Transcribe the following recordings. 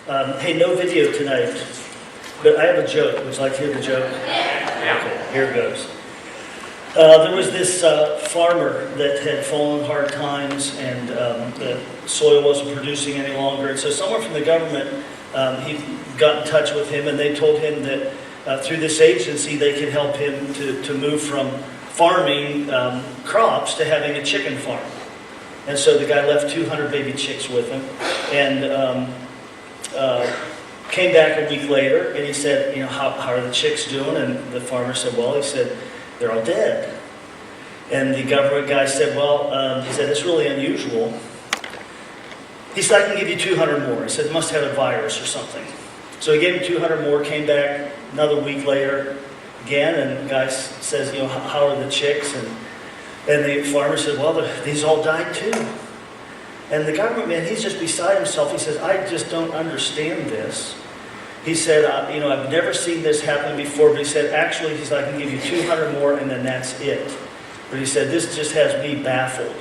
Hey, no video tonight, but I have a joke. Would you like to hear the joke? Yeah. Okay, here it goes. There was this farmer that had fallen hard times, and the soil wasn't producing any longer. And so someone from the government, he got in touch with him, and they told him that through this agency they could help him to move from farming crops to having a chicken farm. And so the guy left 200 baby chicks with him, and came back a week later, and he said, how are the chicks doing? And the farmer said, well, he said, they're all dead. And the government guy said, well, he said, it's really unusual. He said, I can give you 200 more. He said, must have a virus or something. So he gave him 200 more, came back another week later again, and the guy says, how are the chicks? And the farmer said, well, these all died too. And the government man, he's just beside himself. He says, I just don't understand this. He said, I've never seen this happen before, but he said, actually, he said, I can give you 200 more, and then that's it. But he said, this just has me baffled.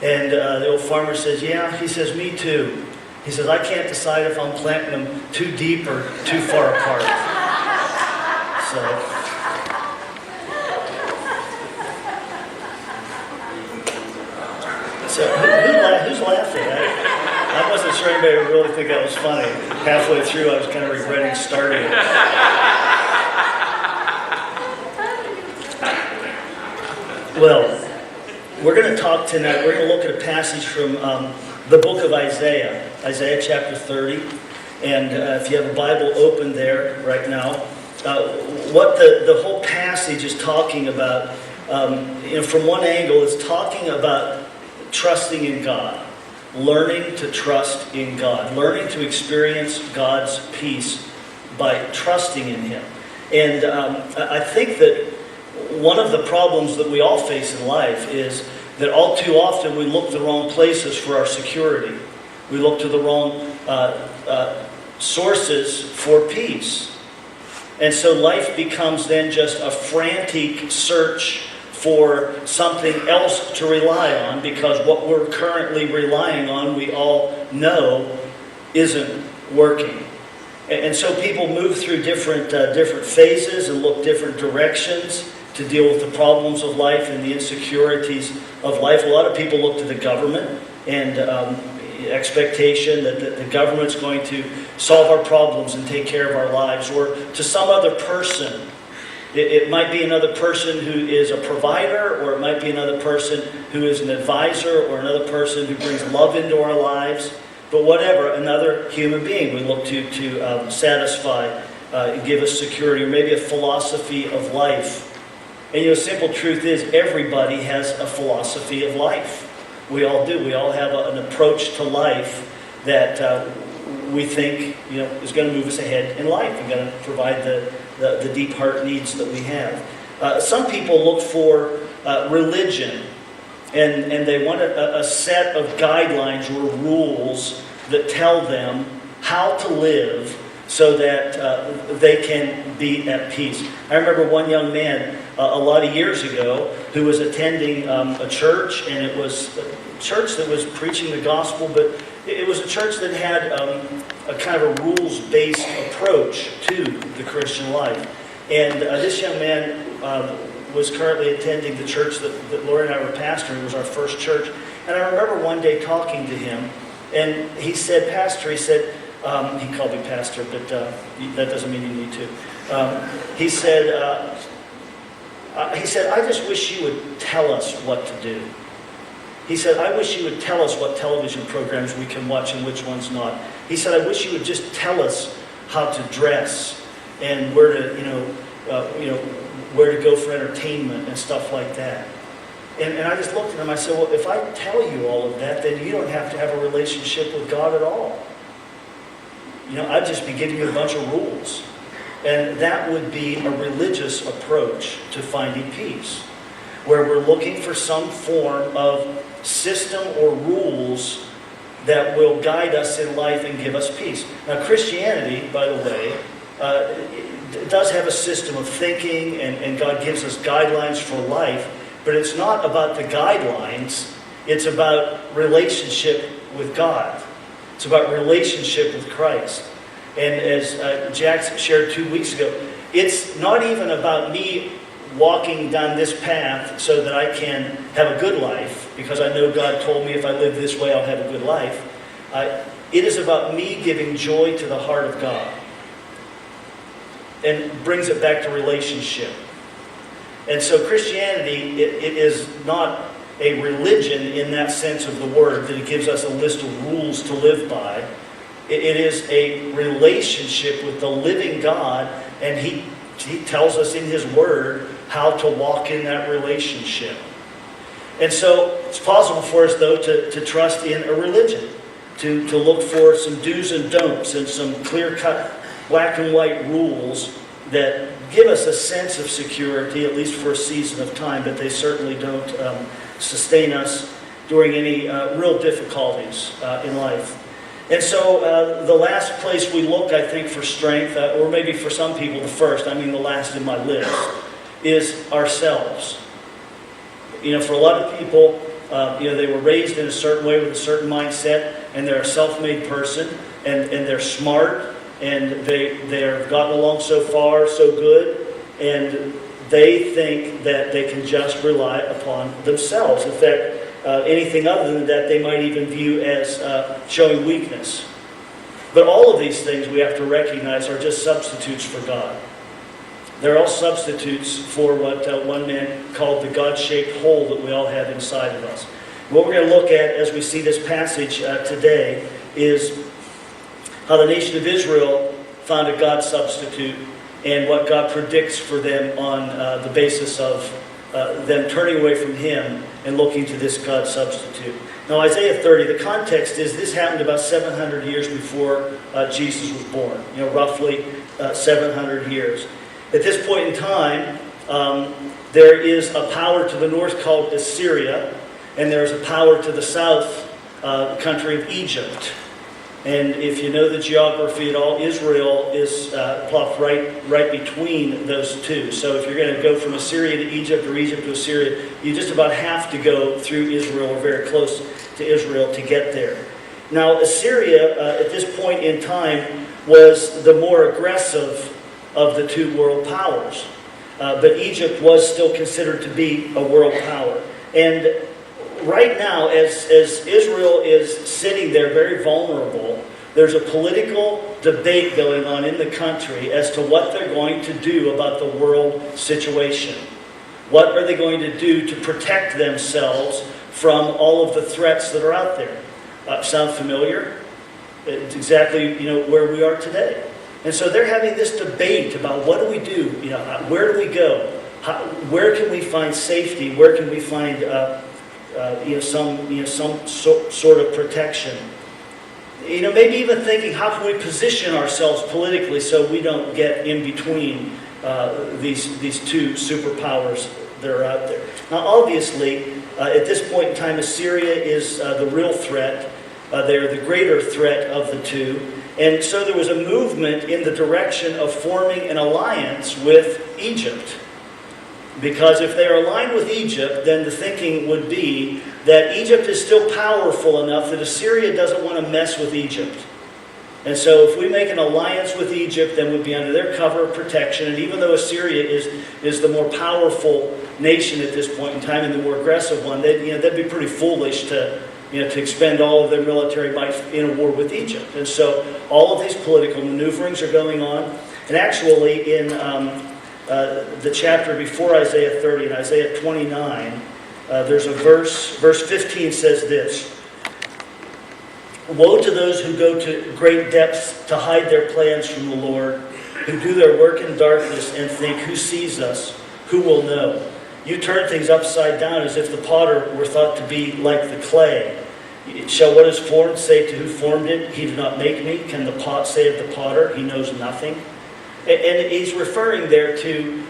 And the old farmer says, yeah, he says, me too. He says, I can't decide if I'm planting them too deep or too far apart. So who's laughing? I wasn't sure anybody would really think that was funny. Halfway through, I was kind of regretting starting it. Well, we're going to talk tonight. We're going to look at a passage from the book of Isaiah, Isaiah chapter 30. And if you have a Bible open there right now, what the whole passage is talking about, from one angle, it's talking about trusting in God. Learning to trust in God. Learning to experience God's peace by trusting in Him. And I think that one of the problems that we all face in life is that all too often we look the wrong places for our security. We look to the wrong sources for peace. And so life becomes then just a frantic search for something else to rely on, because what we're currently relying on, we all know, isn't working. And so people move through different phases and look different directions to deal with the problems of life and the insecurities of life. A lot of people look to the government and expectation that the government's going to solve our problems and take care of our lives, or to some other person. It might be another person who is a provider, or it might be another person who is an advisor, or another person who brings love into our lives. But whatever, another human being we look to satisfy, give us security, or maybe a philosophy of life. And the simple truth is, everybody has a philosophy of life. We all do. We all have an approach to life that we think is going to move us ahead in life and going to provide the deep heart needs that we have. Some people look for religion, and they want a set of guidelines or rules that tell them how to live so that they can be at peace. I remember one young man a lot of years ago who was attending a church, and it was a church that was preaching the gospel, but it was a church that had a kind of a rules-based approach to the Christian life. And this young man was currently attending the church that Lori and I were pastoring. It was our first church. And I remember one day talking to him, and he said, Pastor, he said, he called me pastor, but that doesn't mean you need to. He said, I just wish you would tell us what to do. He said, I wish you would tell us what television programs we can watch and which ones not. He said, I wish you would just tell us how to dress and where to, where to go for entertainment and stuff like that. And I just looked at him. I said, well, if I tell you all of that, then you don't have to have a relationship with God at all. I'd just be giving you a bunch of rules. And that would be a religious approach to finding peace, where we're looking for some form of system or rules that will guide us in life and give us peace. Now, Christianity, by the way, does have a system of thinking, and God gives us guidelines for life, but it's not about the guidelines, it's about relationship with God. It's about relationship with Christ. And as Jack shared 2 weeks ago, it's not even about me walking down this path so that I can have a good life, because I know God told me if I live this way I'll have a good life. It is about me giving joy to the heart of God. And brings it back to relationship. And so Christianity, it is not a religion in that sense of the word, that it gives us a list of rules to live by. It is a relationship with the living God, and He tells us in His Word how to walk in that relationship. And so it's possible for us, though, to trust in a religion, to look for some do's and don'ts and some clear-cut black and white rules that give us a sense of security, at least for a season of time, but they certainly don't sustain us during any real difficulties in life. And so the last place we look, I think, for strength, or maybe for some people the first, I mean the last in my list, is ourselves. For a lot of people, they were raised in a certain way with a certain mindset, and they're a self-made person, and they're smart, and they're gotten along so far, so good, and they think that they can just rely upon themselves. In fact, anything other than that they might even view as showing weakness. But all of these things we have to recognize are just substitutes for God. They're all substitutes for what one man called the God-shaped hole that we all have inside of us. What we're going to look at as we see this passage today is how the nation of Israel found a God substitute and what God predicts for them on the basis of them turning away from Him and looking to this God substitute. Now, Isaiah 30, the context is this happened about 700 years before Jesus was born. Roughly 700 years. At this point in time, there is a power to the north called Assyria, and there is a power to the south, the country of Egypt. And if you know the geography at all, Israel is plopped right between those two. So if you're going to go from Assyria to Egypt or Egypt to Assyria, you just about have to go through Israel or very close to Israel to get there. Now, Assyria, at this point in time, was the more aggressive of the two world powers. But Egypt was still considered to be a world power. And right now, as Israel is sitting there very vulnerable, there's a political debate going on in the country as to what they're going to do about the world situation. What are they going to do to protect themselves from all of the threats that are out there? Sound familiar? It's exactly where we are today. And so they're having this debate about what do we do? Where do we go? Where can we find safety? Where can we find some sort of protection? Maybe even thinking, how can we position ourselves politically so we don't get in between these two superpowers that are out there? Now, obviously, at this point in time, Assyria is the real threat. They're the greater threat of the two. And so there was a movement in the direction of forming an alliance with Egypt. Because if they are aligned with Egypt, then the thinking would be that Egypt is still powerful enough that Assyria doesn't want to mess with Egypt. And so if we make an alliance with Egypt, then we'd be under their cover of protection. And even though Assyria is the more powerful nation at this point in time and the more aggressive one, they'd be pretty foolish to expend all of their military might in a war with Egypt. And so all of these political maneuverings are going on. And actually in the chapter before Isaiah 30, in Isaiah 29, there's a verse 15 says this: "Woe to those who go to great depths to hide their plans from the Lord, who do their work in darkness and think, who sees us? Who will know? You turn things upside down as if the potter were thought to be like the clay. Shall what is formed say to who formed it, he did not make me? Can the pot say of the potter, he knows nothing?" And he's referring there to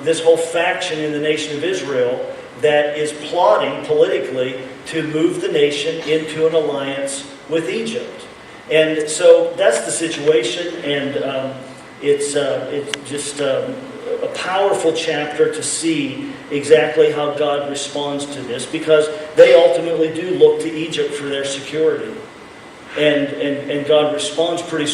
this whole faction in the nation of Israel that is plotting politically to move the nation into an alliance with Egypt. And so that's the situation, and it's just a powerful chapter to see exactly how God responds to this, because they ultimately do look to Egypt for their security. and God responds pretty